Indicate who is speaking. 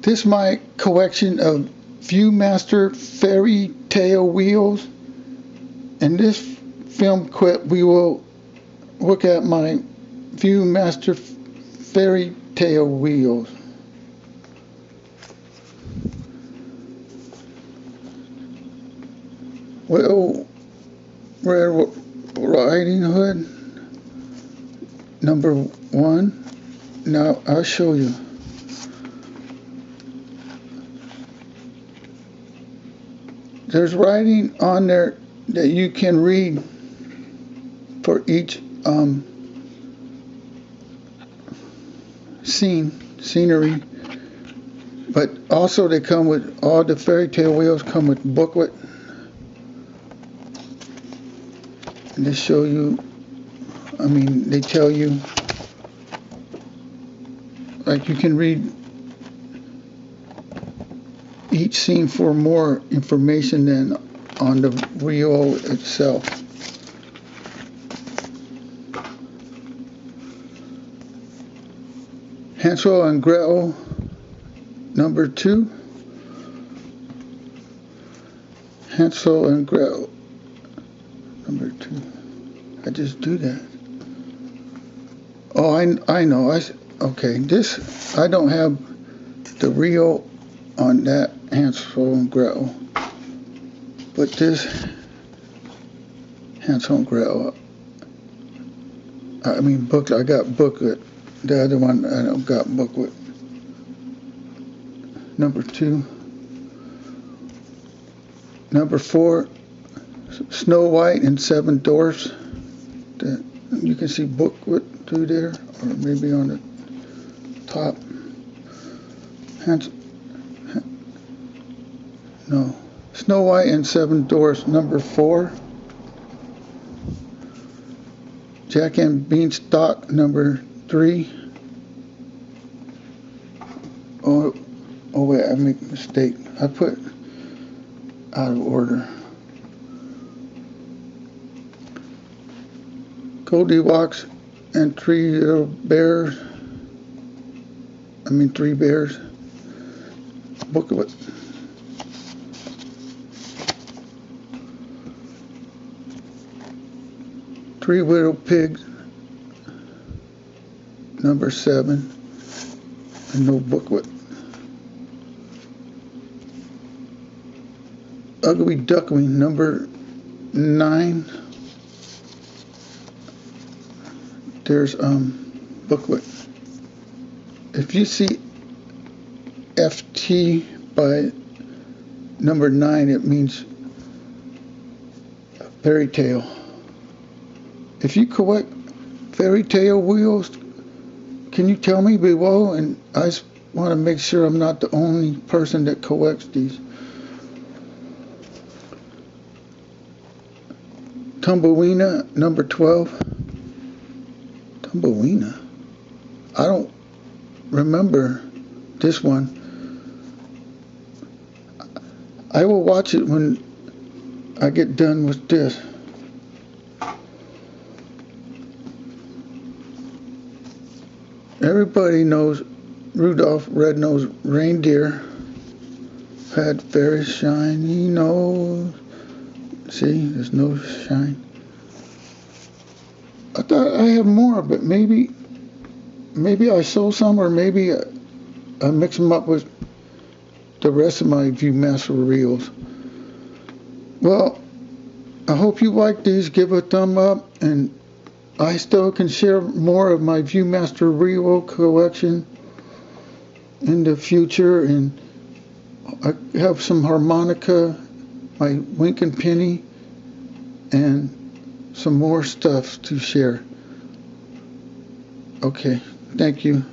Speaker 1: This is my collection of Viewmaster fairy tale wheels. In this film clip, we will look at my Viewmaster fairy tale wheels. Little Red Riding Hood, number 1. Now I'll show you. There's writing on there that you can read for each scenery, but also they come with, all the fairy tale wheels come with booklet. And they show you, they tell you, like, you can read each scene for more information than on the wheel itself. Hansel and Gretel, number 2. Hansel and Gretel, number 2. I just do that. Oh, I know. Okay, this, I don't have the reel on that Hansel and Gretel, but this Hansel and Gretel, booklet. I got booklet. The other one I don't got booklet. Number 2. Number 4, Snow White and Seven Dwarfs. That you can see booklet through there, or maybe on the top. No. Snow White and Seven Dwarfs, number 4. Jack and Beanstalk, number 3. Oh wait, I make a mistake. I put out of order. Goldilocks and Three Bears. 3 Bears. Booklet. Three Little Pigs, number 7, and no booklet. Ugly Duckling, number 9. There's booklet. If you see FT by number 9, it means fairy tale. If you collect fairy tale wheels, can you tell me below? And I just want to make sure I'm not the only person that collects these. Thumbelina, number 12. Thumbelina? I don't remember this one. I will watch it when I get done with this. Everybody knows Rudolph Red-Nosed Reindeer had very shiny nose. See, there's no shine. I thought I had more, but maybe I sold some, or maybe I mix them up with the rest of my Viewmaster reels. Well, I hope you like these. Give a thumb up, and I still can share more of my Viewmaster reel collection in the future, and I have some harmonica, my Wink and Penny, and some more stuff to share. Okay, thank you.